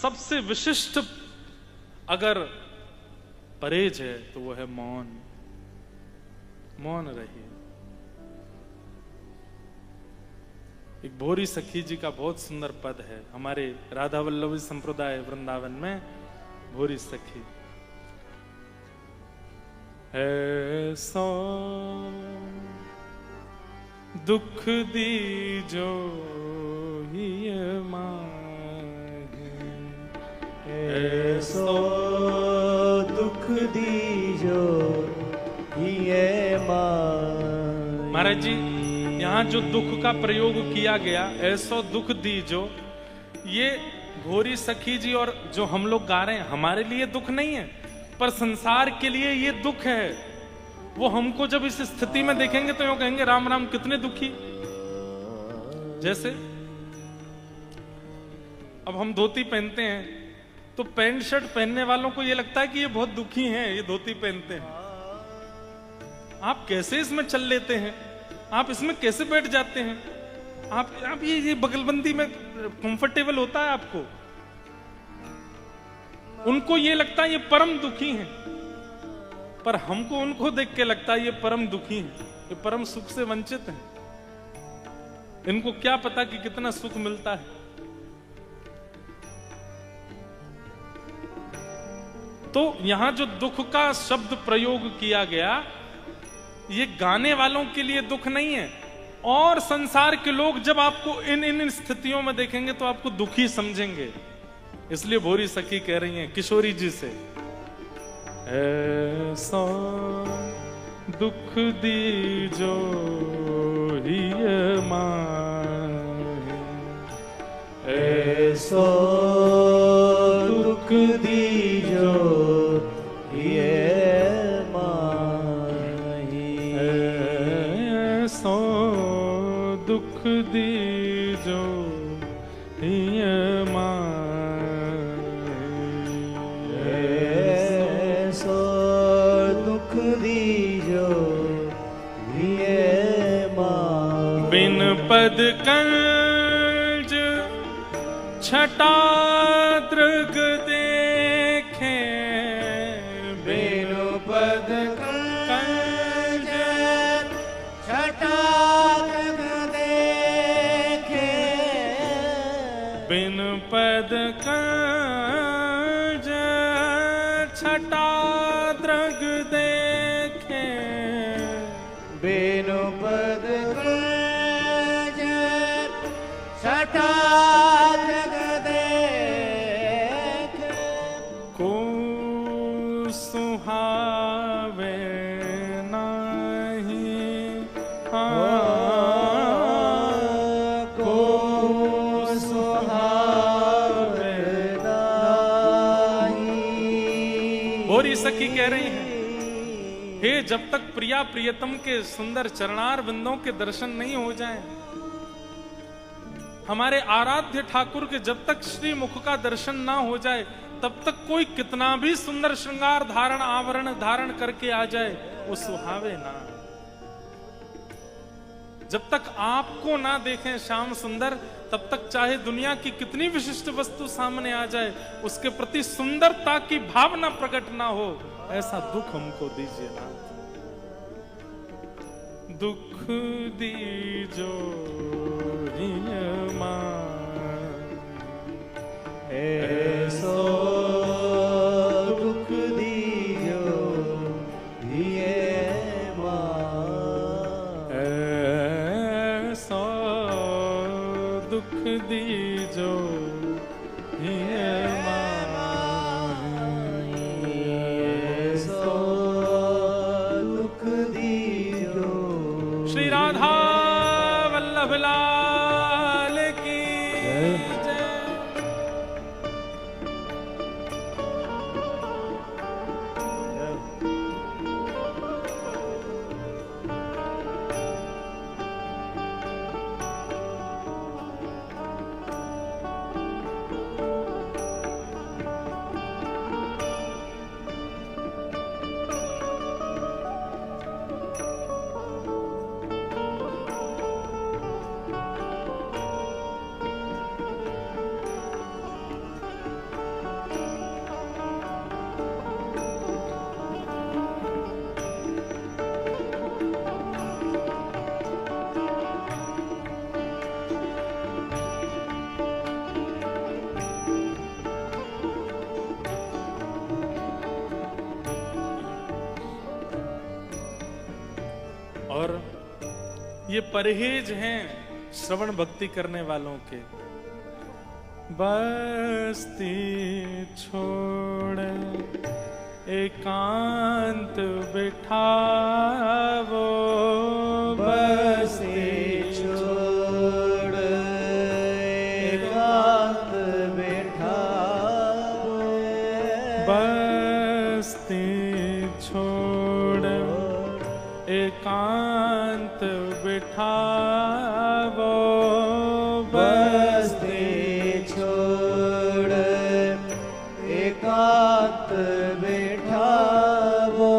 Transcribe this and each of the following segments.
सबसे विशिष्ट अगर परहेज है तो वो है मौन। मौन रहिए। एक भोरी सखी जी का बहुत सुंदर पद है हमारे राधा वल्लभी संप्रदाय वृंदावन में। भोरी सखी ऐसो दुख दीजो हिय माहे, ऐसो दुख दीजो हिय माहे। महाराज जी यहाँ जो दुख का प्रयोग किया गया, ऐसो दुख दीजो, ये घोरी सखी जी और जो हम लोग गा रहे हैं हमारे लिए दुख नहीं है, पर संसार के लिए ये दुख है। वो हमको जब इस स्थिति में देखेंगे तो यूं कहेंगे राम राम कितने दुखी। जैसे अब हम धोती पहनते हैं तो पैंट शर्ट पहनने वालों को ये लगता है कि ये बहुत दुखी हैं, ये धोती पहनते हैं। आप कैसे इसमें चल लेते हैं, आप इसमें कैसे बैठ जाते हैं, आप ये बगलबंदी में कंफर्टेबल होता है आपको। उनको ये लगता है ये परम दुखी हैं, पर हमको उनको देख के लगता है ये परम दुखी हैं, ये परम सुख से वंचित हैं। इनको क्या पता कि कितना सुख मिलता है। तो यहां जो दुख का शब्द प्रयोग किया गया, ये गाने वालों के लिए दुख नहीं है, और संसार के लोग जब आपको इन स्थितियों में देखेंगे तो आपको दुखी समझेंगे। इसलिए भोरी सखी कह रही हैं किशोरी जी से, ऐसा दुख दीजो हिय माहे, ऐसो दुख दीजो हिय माहे, ऐसो दुख दीजो हिय पद कंज छटा दृग देखे, बिनु पद कंज छटा दृग देखे, बिनु पद कंज छटा दृग देखे, बिनु पद छटा दृग देखे, को सुहावे नहीं, को सुहावे नहीं। भोरी सखी कह रही है, हे जब तक प्रिया प्रियतम के सुंदर चरणार बिंदों के दर्शन नहीं हो जाएं, हमारे आराध्य ठाकुर के जब तक श्री मुख का दर्शन ना हो जाए, तब तक कोई कितना भी सुंदर श्रृंगार धारण आवरण धारण करके आ जाए वो सुहावे ना। जब तक आपको ना देखें श्याम सुंदर, तब तक चाहे दुनिया की कितनी विशिष्ट वस्तु सामने आ जाए, उसके प्रति सुंदरता की भावना प्रकट ना हो, ऐसा दुख हमको दीजिए ना। दुख दीजो हिय माहे, ऐसो दुख दीजो हिय माहे, ऐसो दुख दीजो हिय माहे, ऐसो दुख दीजो। श्री राधा वल्लभ लाल की जय। ये परहेज हैं श्रवण भक्ति करने वालों के। बस्ती छोड़ एकांत बिठावो, बस्ती छोड़ एकांत बिठावो, बस्ती छोड़ एकांत बिठावो, बस्ती छोड़ एकांत बिठावो,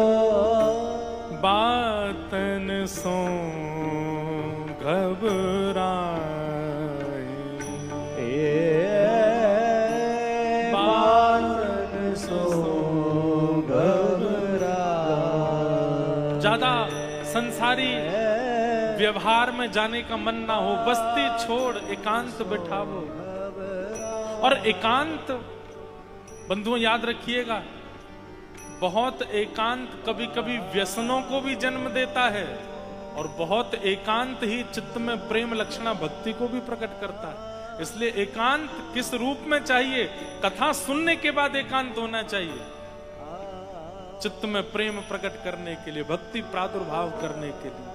बातन सो घबराए, बातन सो घबराए। ज्यादा संसारी व्यवहार में जाने का मन ना हो, बस्ती छोड़ एकांत बिठावो। और एकांत बंधुओं याद रखिएगा, बहुत एकांत कभी कभी व्यसनों को भी जन्म देता है, और बहुत एकांत ही चित्त में प्रेम लक्षणा भक्ति को भी प्रकट करता है। इसलिए एकांत किस रूप में चाहिए? कथा सुनने के बाद एकांत होना चाहिए, चित्त में प्रेम प्रकट करने के लिए, भक्ति प्रादुर्भाव करने के लिए।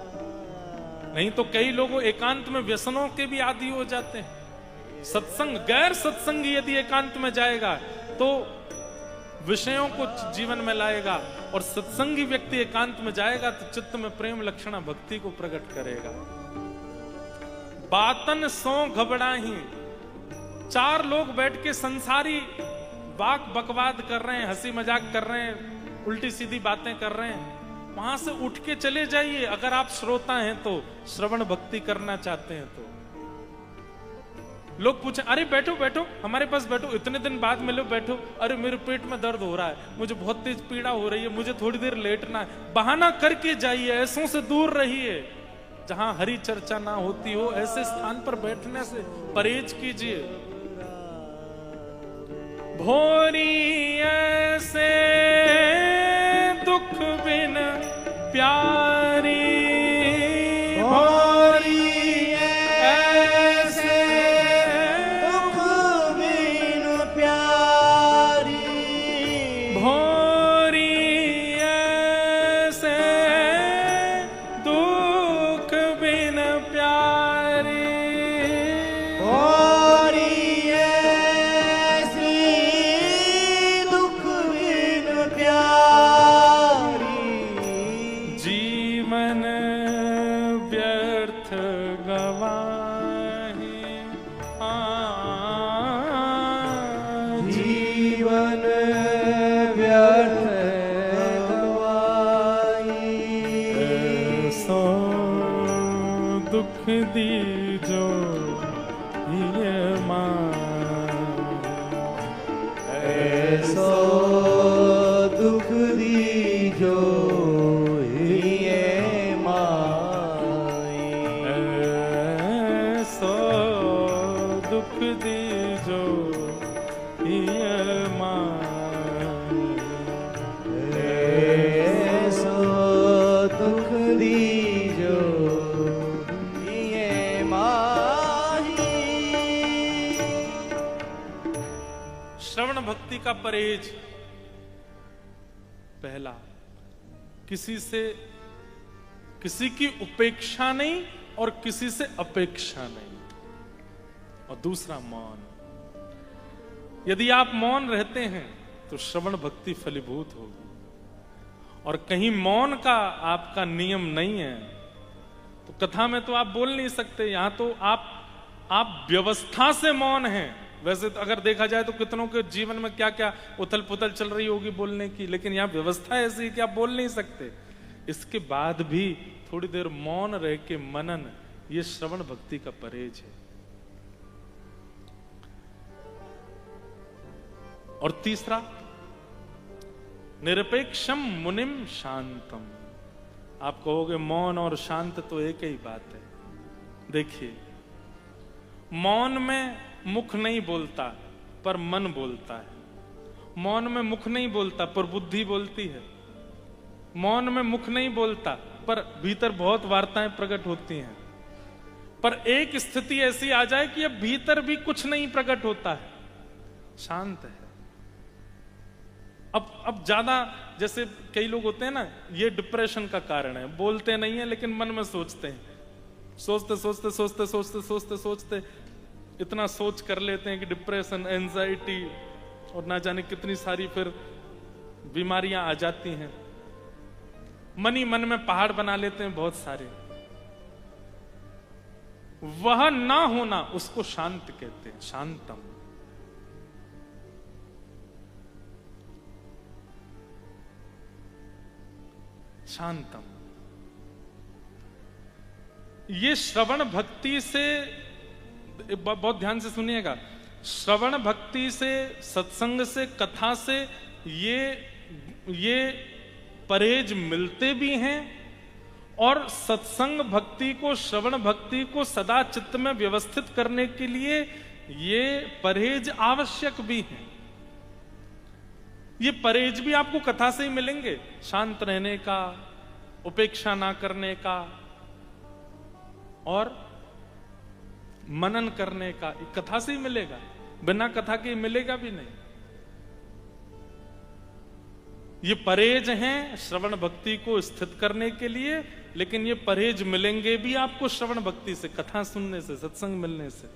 नहीं तो कई लोग एकांत में व्यसनों के भी आदी हो जाते हैं। सत्संग, गैर सत्संगी यदि एकांत में जाएगा तो विषयों को जीवन में लाएगा, और सत्संगी व्यक्ति एकांत में जाएगा तो चित्त में प्रेम लक्षणा भक्ति को प्रकट करेगा। बातन सो घबराही, चार लोग बैठ के संसारी वाक बकवाद कर रहे हैं, हंसी मजाक कर रहे हैं, उल्टी सीधी बातें कर रहे हैं, वहां से उठ के चले जाइए। अगर आप श्रोता हैं तो, श्रवण भक्ति करना चाहते हैं तो। लोग पूछे, अरे बैठो बैठो, हमारे पास बैठो, इतने दिन बाद मिलो, बैठो। अरे मेरे पेट में दर्द हो रहा है, मुझे बहुत तेज पीड़ा हो रही है, मुझे थोड़ी देर लेटना है। बहाना करके जाइए, ऐसों से दूर रहिए। जहां हरी चर्चा ना होती हो, ऐसे स्थान पर बैठने से परहेज कीजिए। भोरी ऐसे दुख बिन प्यारी, भोरी ऐसे दुख बिन प्यारी, भोरी ऐसे दुख बिन प्यारी, भोरी ऐसी दुख बिन प्यारी, जीवन व्यर्थ गवाही, जीवन व्यर्थ गवाई, सो दुख दीजो ये ऐसो दुख दीजो ये माई, सो दुख दीजो ये ऐसो दुख दीजो ये माही। श्रवण भक्ति का परहेज, पहला, किसी की उपेक्षा नहीं और किसी से अपेक्षा नहीं, और दूसरा मौन। यदि आप मौन रहते हैं तो श्रवण भक्ति फलीभूत होगी, और कहीं मौन का आपका नियम नहीं है तो कथा में तो आप बोल नहीं सकते। यहां तो आप व्यवस्था से मौन हैं। वैसे तो अगर देखा जाए तो कितनों के जीवन में क्या क्या उथल पुथल चल रही होगी बोलने की, लेकिन यहां व्यवस्था ऐसी है कि आप बोल नहीं सकते। इसके बाद भी थोड़ी देर मौन रह के मनन, ये श्रवण भक्ति का परहेज है। और तीसरा, निरपेक्षम मुनिम शांतम। आप कहोगे मौन और शांत तो एक ही बात है। देखिए, मौन में मुख नहीं बोलता पर मन बोलता है, मौन में मुख नहीं बोलता पर बुद्धि बोलती है, मौन में मुख नहीं बोलता पर भीतर बहुत वार्ताएं प्रकट होती हैं। पर एक स्थिति ऐसी आ जाए कि अब भीतर भी कुछ नहीं प्रकट होता है, शांत है। अब ज्यादा, जैसे कई लोग होते हैं ना, ये डिप्रेशन का कारण है, बोलते नहीं है लेकिन मन में सोचते हैं, सोचते सोचते सोचते सोचते सोचते सोचते इतना सोच कर लेते हैं कि डिप्रेशन, एंजाइटी और ना जाने कितनी सारी फिर बीमारियां आ जाती हैं। मन ही मन में पहाड़ बना लेते हैं बहुत सारे। वह ना होना उसको शांत कहते हैं, शांतम। शांतम। ये श्रवण भक्ति से, बहुत ध्यान से सुनिएगा, श्रवण भक्ति से, सत्संग से, कथा से ये परहेज मिलते भी हैं, और सत्संग भक्ति को, श्रवण भक्ति को सदा चित्त में व्यवस्थित करने के लिए ये परहेज आवश्यक भी हैं। ये परहेज भी आपको कथा से ही मिलेंगे, शांत रहने का, उपेक्षा ना करने का और मनन करने का, कथा से ही मिलेगा, बिना कथा के मिलेगा भी नहीं। ये परहेज हैं श्रवण भक्ति को स्थित करने के लिए, लेकिन ये परहेज मिलेंगे भी आपको श्रवण भक्ति से, कथा सुनने से, सत्संग मिलने से।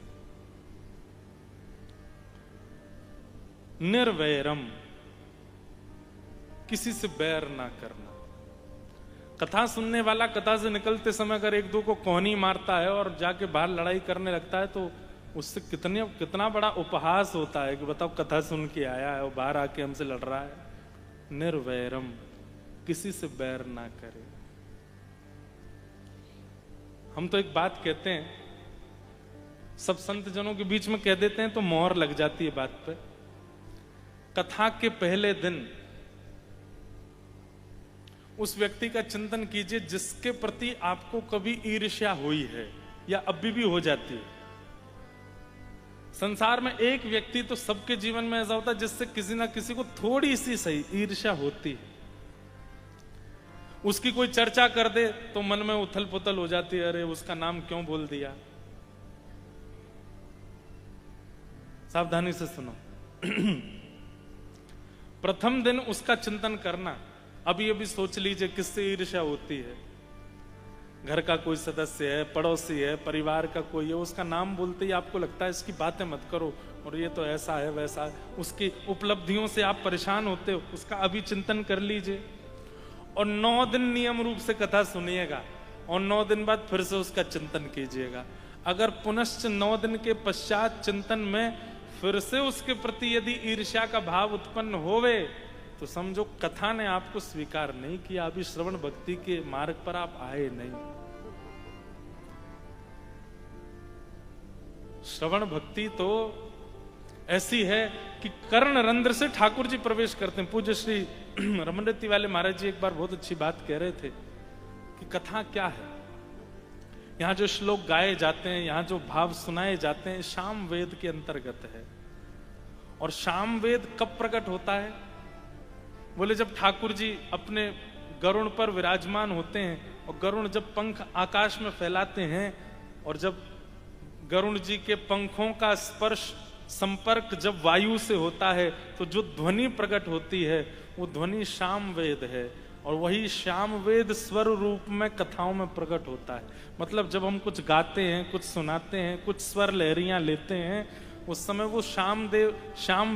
निर्वैरम, किसी से बैर ना करना। कथा सुनने वाला कथा से निकलते समय अगर एक दो को कोहनी मारता है और जाके बाहर लड़ाई करने लगता है तो उससे कितना बड़ा उपहास होता है कि बताओ कथा सुन के आया है और बाहर आके हमसे लड़ रहा है। निर्वैरम, किसी से बैर ना करे। हम तो एक बात कहते हैं, सब संत जनों के बीच में कह देते हैं तो मोहर लग जाती है बात पे। कथा के पहले दिन उस व्यक्ति का चिंतन कीजिए जिसके प्रति आपको कभी ईर्ष्या हुई है या अभी भी हो जाती है। संसार में एक व्यक्ति तो सबके जीवन में ऐसा होता है जिससे किसी ना किसी को थोड़ी सी सही ईर्ष्या होती है। उसकी कोई चर्चा कर दे तो मन में उथल पुथल हो जाती है, अरे उसका नाम क्यों बोल दिया। सावधानी से सुनो। प्रथम दिन उसका चिंतन करना। अभी अभी सोच लीजिए किससे ईर्ष्या होती है। घर का कोई सदस्य है, पड़ोसी है, परिवार का कोई है, उसका नाम बोलते ही आपको लगता है इसकी बातें मत करो और ये तो ऐसा है वैसा है। उसकी उपलब्धियों से आप परेशान होते हो, उसका अभी चिंतन कर लीजिए। और 9 दिन नियम रूप से कथा सुनिएगा और 9 दिन बाद फिर से उसका चिंतन कीजिएगा। अगर पुनश्च 9 दिन के पश्चात चिंतन में फिर से उसके प्रति यदि ईर्ष्या का भाव उत्पन्न होवे तो समझो कथा ने आपको स्वीकार नहीं किया, अभी श्रवण भक्ति के मार्ग पर आप आए नहीं। श्रवण भक्ति तो ऐसी है कि कर्ण रंध्र से ठाकुर जी प्रवेश करते हैं। पूज्य श्री रमनरेती वाले महाराज जी एक बार बहुत अच्छी बात कह रहे थे कि कथा क्या है। यहां जो श्लोक गाए जाते हैं, यहां जो भाव सुनाए जाते हैं, शाम वेद के अंतर्गत है। और शाम वेद कब प्रकट होता है? बोले जब ठाकुर जी अपने गरुड़ पर विराजमान होते हैं और गरुड़ जब पंख आकाश में फैलाते हैं और जब गरुड़ जी के पंखों का स्पर्श संपर्क जब वायु से होता है तो जो ध्वनि प्रकट होती है वो ध्वनि शाम वेद है। और वही शाम वेद स्वर रूप में कथाओं में प्रकट होता है। मतलब जब हम कुछ गाते हैं, कुछ सुनाते हैं, कुछ स्वर लहरियां लेते हैं, उस समय वो शाम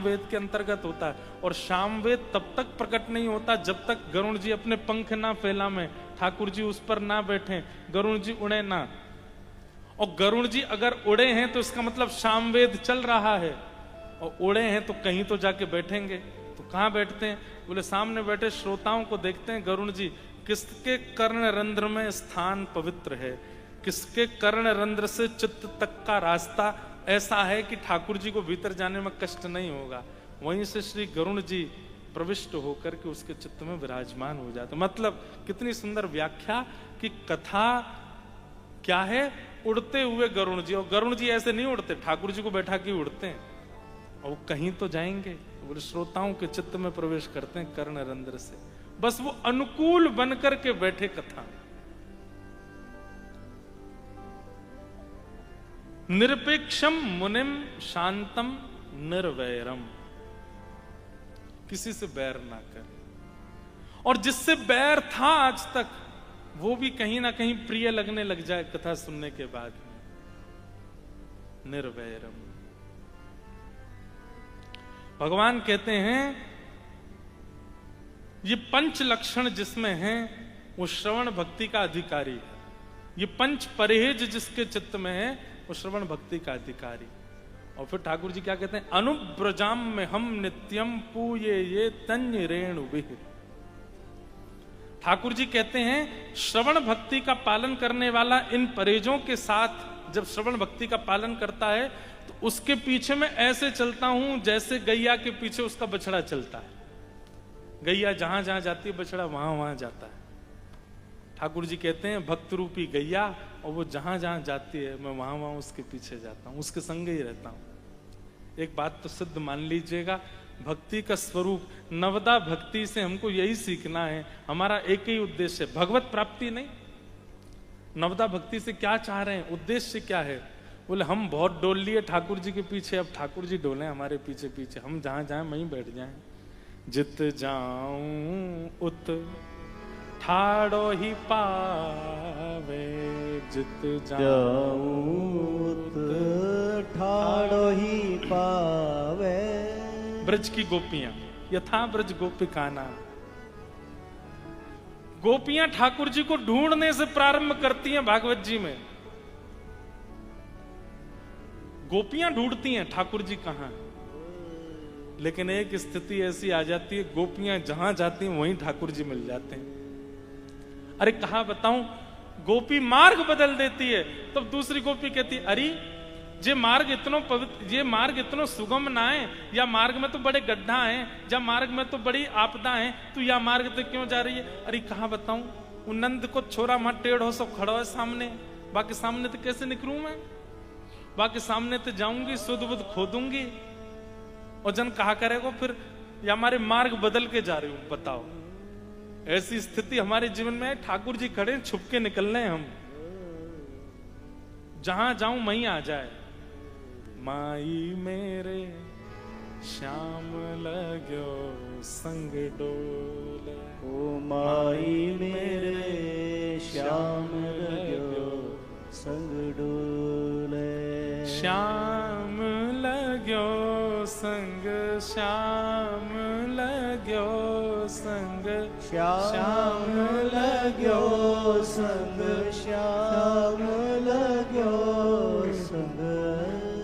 वेद के अंतर्गत होता है। और शाम वेद तब तक प्रकट नहीं होता जब तक गरुड़ जी अपने पंख ना फैला में, ठाकुर जी उस पर ना बैठे, गरुड़ जी उड़े ना। और गरुड़ जी अगर उड़े हैं तो इसका मतलब शाम वेद चल रहा है, और उड़े हैं तो कहीं तो जाके बैठेंगे। तो कहाँ बैठते हैं? बोले सामने बैठे श्रोताओं को देखते हैं गरुड़ जी किसके कर्ण रंध्र में स्थान पवित्र है, किसके कर्ण रंध्र से चित्त तक का रास्ता ऐसा है कि ठाकुर जी को भीतर जाने में कष्ट नहीं होगा। वहीं से श्री गरुड़ जी प्रविष्ट होकर के उसके चित्त में विराजमान हो जाते। मतलब कितनी सुंदर व्याख्या कि कथा क्या है? उड़ते हुए गरुड़ जी। और गरुड़ जी ऐसे नहीं उड़ते, ठाकुर जी को बैठा के उड़ते हैं और वो कहीं तो जाएंगे। बोले श्रोताओं के चित्त में प्रवेश करते हैं कर्ण रंध्र से। बस वो अनुकूल बनकर के बैठे कथा। निरपेक्षम मुनिम शांतम निर्वैरम, किसी से बैर ना करे। और जिससे बैर था आज तक, वो भी कहीं ना कहीं प्रिय लगने लग जाए कथा सुनने के बाद में। निर्वैरम। भगवान कहते हैं ये पंच लक्षण जिसमें हैं वो श्रवण भक्ति का अधिकारी है। ये पंच परहेज जिसके चित्त में है वो श्रवण भक्ति का अधिकारी। और फिर ठाकुर जी क्या कहते हैं, अनुब्रजाम में हम नित्यम पूये ये तन्य रेणु विह। ठाकुर जी कहते हैं श्रवण भक्ति का पालन करने वाला इन परहेजों के साथ जब श्रवण भक्ति का पालन करता है तो उसके पीछे मैं ऐसे चलता हूं जैसे गैया के पीछे उसका बछड़ा चलता है। गैया जहां जहां जाती है बछड़ा वहां वहां जाता है। ठाकुर जी कहते हैं भक्त रूपी गैया, और वो जहां जहां जाती है मैं वहां वहां उसके पीछे जाता हूं, उसके संग ही रहता हूं। एक बात तो सिद्ध मान लीजिएगा, भक्ति का स्वरूप नवदा भक्ति से हमको यही सीखना है। हमारा एक ही उद्देश्य है, भगवत प्राप्ति नहीं। नवदा भक्ति से क्या चाह रहे हैं, उद्देश्य क्या है? बोले हम बहुत डोल लिए ठाकुर जी के पीछे, अब ठाकुर जी डोले हमारे पीछे पीछे, हम जहां जाएं वहीं बैठ जाएं। जित जाऊं उत ठाड़ो ही पावे, जित जाऊं उत ठाड़ो ही पावे। ब्रज की गोपियां, यथा ब्रज गोपिकाना। गोपियां ठाकुर जी को ढूंढने से प्रारंभ करती हैं। भागवत जी में गोपियां ढूंढती हैं ठाकुर जी कहां, लेकिन एक स्थिति ऐसी आ जाती है गोपियां जहां जाती हैं वहीं ठाकुर जी मिल जाते हैं। अरे कहा बताऊं, गोपी मार्ग बदल देती है, तब दूसरी गोपी कहती है अरे ये मार्ग इतना पवित्र, ये मार्ग इतना सुगम ना है, या मार्ग में तो बड़े गड्ढा हैं, या मार्ग में तो बड़ी आपदा है, तू या मार्ग तो क्यों जा रही है? अरे कहा बताऊं, वो नंद को छोरा वहां टेढ़ो सब खड़ा है सामने, बाकी सामने तो कैसे निकलूं मैं? बाकी सामने तो जाऊंगी, सुध बुध खोदूंगी, और जन कहा करेगा फिर या हमारे मार्ग बदल के जा रही हूं। बताओ, ऐसी स्थिति हमारे जीवन में है। ठाकुर जी खड़े, छुप के निकलने हम, जहां जाऊं वहीं आ जाए। माई मेरे श्याम लगो संग डोले, ओ माई मेरे श्याम लगो संग डोले। श्याम लगो संग, श्याम लगो संग, श्याम लगो संग, श्याम लगो संग,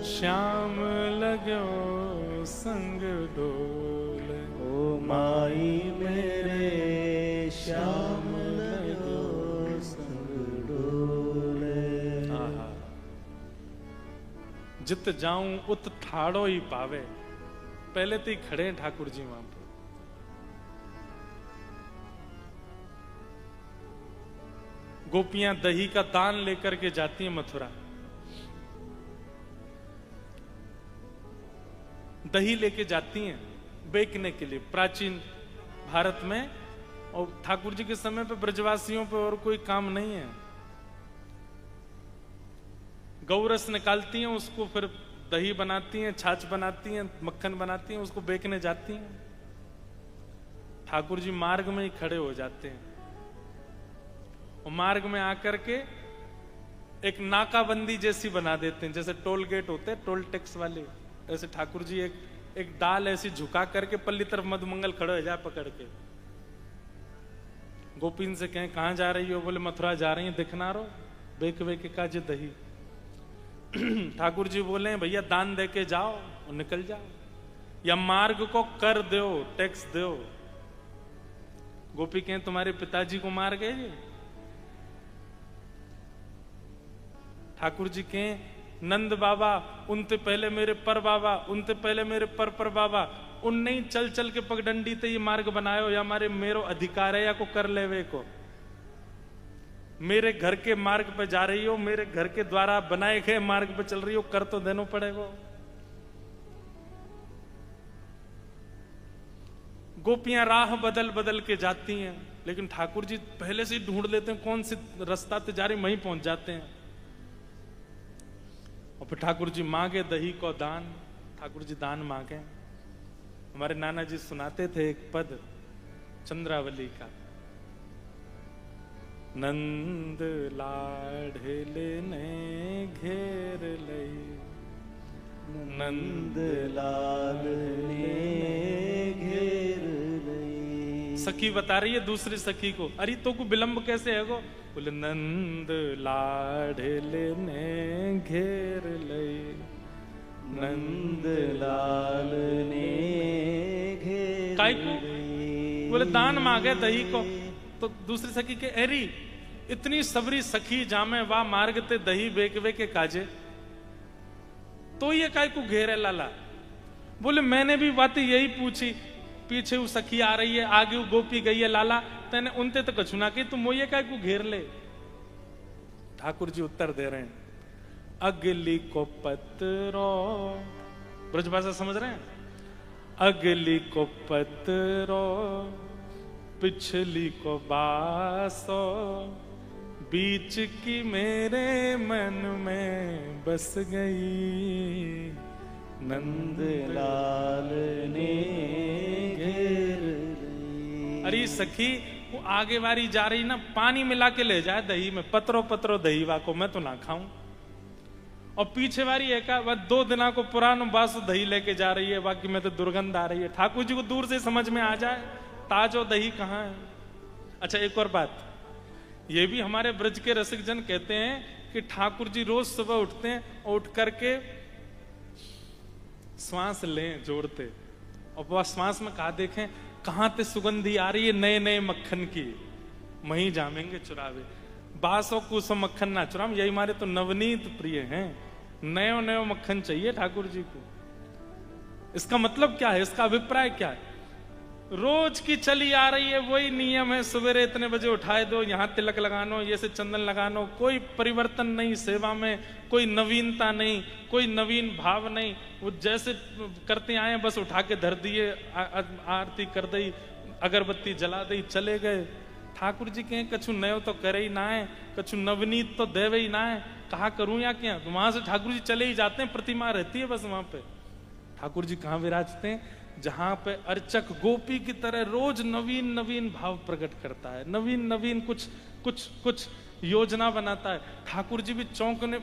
श्याम लगो संग डोले। ओ माई मेरे श्याम लगो संग डोले। जित जाऊं उत ठाड़ो ही पावे। पहले तो ही खड़े हैं ठाकुर जी वहां पर। गोपियां दही का दान लेकर के जाती हैं मथुरा। दही लेके जाती हैं बेचने के लिए प्राचीन भारत में, और ठाकुर जी के समय पे ब्रजवासियों पे और कोई काम नहीं है। गौरस निकालती हैं, उसको फिर दही बनाती हैं, छाछ बनाती हैं, मक्खन बनाती हैं, उसको बेचने जाती हैं। ठाकुर जी मार्ग में ही खड़े हो जाते हैं, और मार्ग में आकर के एक नाकाबंदी जैसी बना देते हैं, जैसे टोल गेट होते हैं टोल टैक्स वाले, ऐसे ठाकुर जी एक डाल ऐसी झुका करके पल्ली तरफ मधुमंगल खड़े हो जाए पकड़ के। गोपीन से कहें कहां जा रही हो? बोले मथुरा जा रही है, दिखना रो बेक बेके का जे दही। ठाकुर जी बोले भैया दान दे के जाओ और निकल जाओ, या मार्ग को कर दो, टैक्स दो। गोपी कहें तुम्हारे पिताजी को मार गए। ठाकुर जी कहें नंद बाबा उनते पहले मेरे पर बाबा, उनते पहले मेरे पर बाबा, उन नहीं चल चल के पगडंडी ते ये मार्ग बनायो, या हमारे मेरो अधिकार है या को कर लेवे को। मेरे घर के मार्ग पे जा रही हो, मेरे घर के द्वारा बनाए गए मार्ग पे चल रही हो, कर तो देना पड़ेगा। गोपियां राह बदल बदल के जाती हैं, लेकिन ठाकुर जी पहले से ही ढूंढ लेते हैं कौन सी रास्ता से जा रही, वहीं पहुंच जाते हैं। और फिर ठाकुर जी मांगे दही को दान, ठाकुर जी दान मांगे। हमारे नाना जी सुनाते थे एक पद चंद्रावली का, नंद लाढ़ले ने घेर लई, नंद लाल ने घेर लई। सखी बता रही है दूसरी सखी को, अरे तो को विलंब कैसे है गो? बोले नंद लाढ़ले ने घेर लई, नंद लाल ने घेर काय को? बोले दान मांगे दही को। तो दूसरी सखी के एरी इतनी सबरी सखी जामे वा मार्ग ते दही बेकवे के काजे, तो ये काय को घेरे लाला? बोले मैंने भी बात यही पूछी, पीछे वो सखी आ रही है, आगे वो गोपी गई है लाला, तेने उनते तो कछु ना की, तुम ये काय को घेर ले? ठाकुर जी उत्तर दे रहे हैं, अगली को पत्रो, ब्रजभाषा समझ रहे हैं? अगली को पत्रो पिछली को बासो, बीच की मेरे मन में बस गई, नंद लाल ने घेर लई। अरे सखी वो आगे वारी जा रही ना, पानी मिला के ले जाए दही में, पत्रो पत्रो दही वा को मैं तो ना खाऊं, और पीछे वारी एक वह 2 दिना को पुरानो बासु दही लेके जा रही है, बाकी में तो दुर्गंध आ रही है। ठाकुर जी को दूर से समझ में आ जाए ताजो दही कहाँ है। अच्छा एक और बात, ये भी हमारे ब्रज के रसिक जन कहते हैं कि ठाकुर जी रोज सुबह उठते हैं और उठ करके श्वास लें जोड़ते, और वह श्वास में कहा देखें कहां ते सुगंधी आ रही है नए नए मक्खन की, वहीं जामेंगे चुरावे, बासो कुसो मक्खन ना चुराम, यही हमारे तो नवनीत प्रिय हैं, नयो नयो मक्खन चाहिए ठाकुर जी को। इसका मतलब क्या है, इसका अभिप्राय क्या है? रोज की चली आ रही है वही नियम है, सवेरे इतने बजे उठाए दो, यहां तिलक लगानो, ये से चंदन लगानो, कोई परिवर्तन नहीं, सेवा में कोई नवीनता नहीं, कोई नवीन भाव नहीं, वो जैसे करते आए बस उठा के धर दिए, आरती कर दी, अगरबत्ती जला दी, चले गए। ठाकुर जी कहें कछु नयो तो करे ही ना है, कछु नवनीत तो देवे ही ना है, कहा करूं या क्या? वहां से ठाकुर जी चले ही जाते हैं, प्रतिमा रहती है बस वहां पे। ठाकुर जी कहां विराजते हैं? जहां पे अर्चक गोपी की तरह रोज नवीन नवीन भाव प्रकट करता है, नवीन नवीन कुछ कुछ कुछ योजना बनाता है। ठाकुर जी भी चौंकने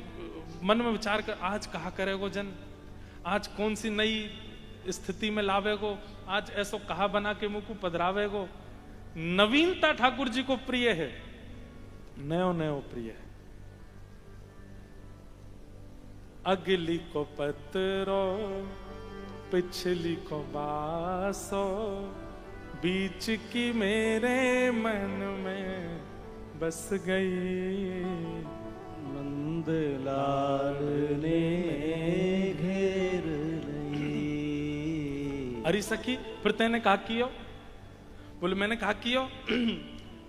मन में विचार कर, आज कहा करेगो जन, आज कौन सी नई स्थिति में लावेगो, आज ऐसो कहा बना के मुंह को पधरावेगो। नवीनता ठाकुर जी को प्रिय है, नयो नयो प्रिय है। अगली को पत्रो पिछली को बासो, बीच की मेरे मन में बस गई, नंद लाल ने घेर लई। अरे सखी फिर तेने कहा कियो? बोले मैंने कहा कियो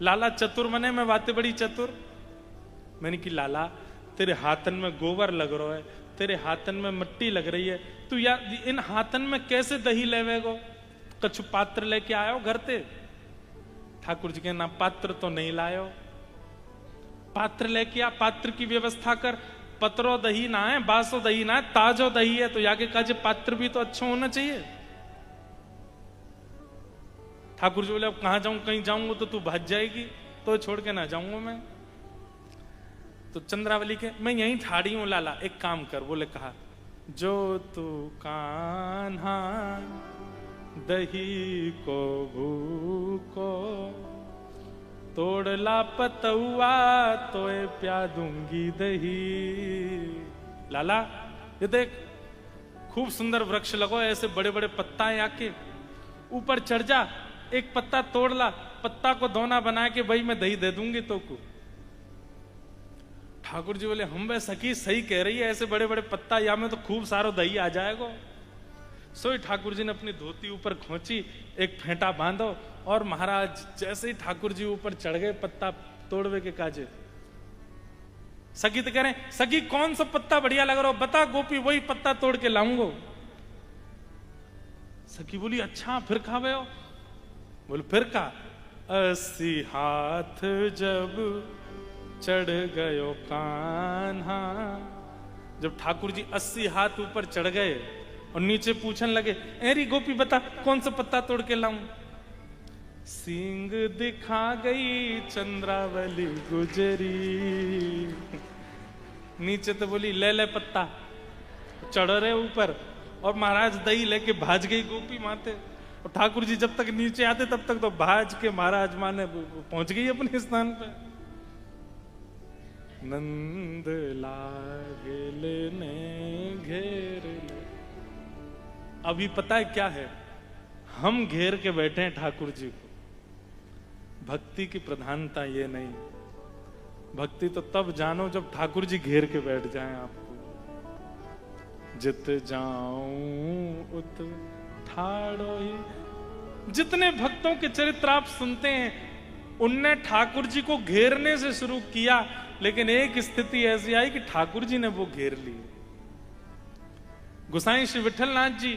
लाला चतुर मने में बातें बड़ी चतुर। मैंने की लाला तेरे हाथन में गोबर लग रहा है, तेरे हाथन में मिट्टी लग रही है, तू या इन हाथन में कैसे दही लेवेगो? कछु पात्र लेके आयो घर ते? ठाकुर जी के ना पात्र तो नहीं लायो, पात्र लेके आ, पात्र की व्यवस्था कर, पत्रो दही ना है, बासो दही ना है, ताजो दही है, तो याके काजे पात्र भी तो अच्छा होना चाहिए। ठाकुर जी बोले अब कहां जाऊं, कहीं जाऊंगा तो तू भाग जाएगी, तो छोड़ के ना जाऊंगा मैं। तो चंद्रावली के मैं यहीं ठाड़ी हूं लाला, एक काम कर। बोले कहा, जो तू कान्हा दही को भूको, तोड़ला पतुआ तो प्या दूंगी दही। लाला ये देख खूब सुंदर वृक्ष लगो, ऐसे बड़े बड़े पत्ता है आके, ऊपर चढ़ जा, एक पत्ता तोड़ ला, पत्ता को दोना बना के भाई मैं दही दे दूंगी तो को। ठाकुर जी बोले हम वे सखी सही कह रही है, ऐसे बड़े बड़े पत्ता या में तो खूब सारो दही आ जाएगा। सोई ठाकुर जी ने अपनी धोती ऊपर खोची, एक फेंटा बांधो, और महाराज जैसे ही ठाकुर जी ऊपर चढ़ गए पत्ता तोड़वे के काजे। सखी तो कह रहे सखी कौन सा पत्ता बढ़िया लग रहा हो बता गोपी, वही पत्ता तोड़ के लाऊंगो। सखी बोली अच्छा फिर खावे हो? बोले फिर का, 80 हाथ जब चढ़ गयो कान्हा, जब ठाकुर जी 80 हाथ ऊपर चढ़ गए और नीचे पूछने लगे, एरी गोपी बता कौन सा पत्ता तोड़ के लाऊं? सींग दिखा गई चंद्रावली गुजरी। नीचे तो बोली ले ले पत्ता, चढ़ रहे ऊपर और महाराज दही लेके भाज गई गोपी माते। और ठाकुर जी जब तक नीचे आते तब तक तो भाज के महाराज माने पहुंच गई अपने स्थान पे। नंद लागल ने घेर ले। अभी पता है क्या है, हम घेर के बैठे हैं ठाकुर जी को। भक्ति की प्रधानता ये नहीं, भक्ति तो तब जानो जब ठाकुर जी घेर के बैठ जाएं आपको। जित जाऊं उत ठाड़ो ही। जितने भक्तों के चरित्र आप सुनते हैं उनने ठाकुर जी को घेरने से शुरू किया, लेकिन एक स्थिति ऐसी आई कि ठाकुर जी ने वो घेर ली। गोसाई श्री विठलनाथ जी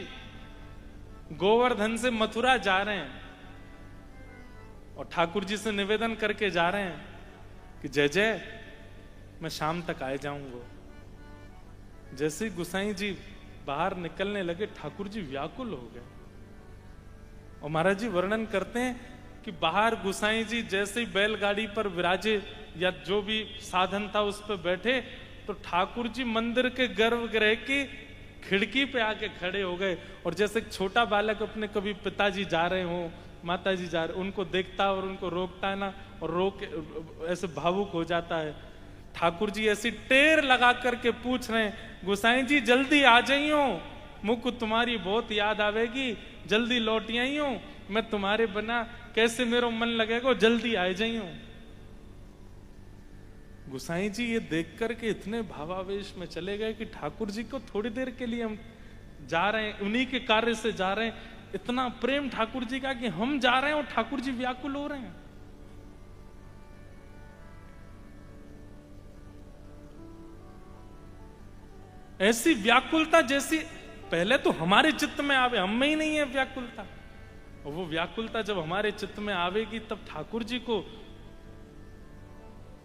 गोवर्धन से मथुरा जा रहे हैं और ठाकुर जी से निवेदन करके जा रहे हैं कि जय जय मैं शाम तक आए जाऊंगा। जैसे ही गोसाई जी बाहर निकलने लगे ठाकुर जी व्याकुल हो गए। और महाराज जी वर्णन करते हैं कि बाहर गोसाई जी जैसे ही बैलगाड़ी पर विराजे या जो भी साधन था उस पर बैठे, तो ठाकुर जी मंदिर के गर्भगृह की खिड़की पे आके खड़े हो गए। और जैसे एक छोटा बालक अपने कभी पिताजी जा रहे हो, माताजी जा रहे, उनको देखता है और उनको रोकता है ना, और रोक ऐसे भावुक हो जाता है। ठाकुर जी ऐसी टेर लगा करके पूछ रहे हैं, गोसाई जी जल्दी आ जाइयो, मुझको तुम्हारी बहुत याद आवेगी, जल्दी लौट आइयो, मैं तुम्हारे बिना कैसे मेरा मन लगेगा, जल्दी आ जाइयो। गोसाई जी ये देख करके इतने भावावेश में चले गए कि ठाकुर जी को थोड़ी देर के लिए हम जा रहे हैं, उन्हीं के कार्य से जा रहे हैं। इतना प्रेम ठाकुर जी का कि हम जा रहे हैं और ठाकुर जी व्याकुल हो रहे हैं। ऐसी व्याकुलता जैसी पहले तो हमारे चित्त में आवे, हम में ही नहीं है व्याकुलता। और वो व्याकुलता जब हमारे चित्त में आवेगी तब ठाकुर जी को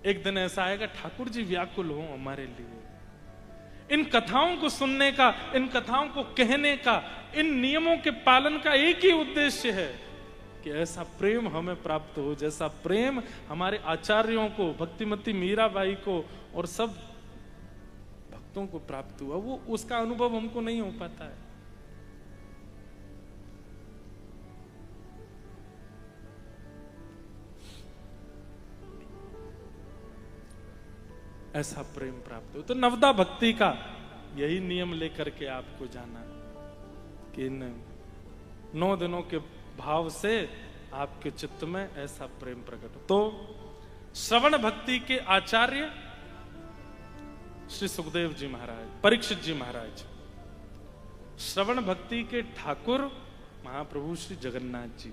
एक दिन ऐसा आएगा, ठाकुर जी व्याकुल हो हमारे लिए। इन कथाओं को सुनने का, इन कथाओं को कहने का, इन नियमों के पालन का एक ही उद्देश्य है कि ऐसा प्रेम हमें प्राप्त हो जैसा प्रेम हमारे आचार्यों को, भक्तिमती मीराबाई को और सब भक्तों को प्राप्त हुआ। वो उसका अनुभव हमको नहीं हो पाता है। ऐसा प्रेम प्राप्त हो। तो नवदा भक्ति का यही नियम लेकर के आपको जाना कि इन 9 दिनों के भाव से आपके चित्त में ऐसा प्रेम प्रकट हो। तो श्रवण भक्ति के आचार्य श्री सुखदेव जी महाराज, परीक्षित जी महाराज, श्रवण भक्ति के ठाकुर महाप्रभु श्री जगन्नाथ जी,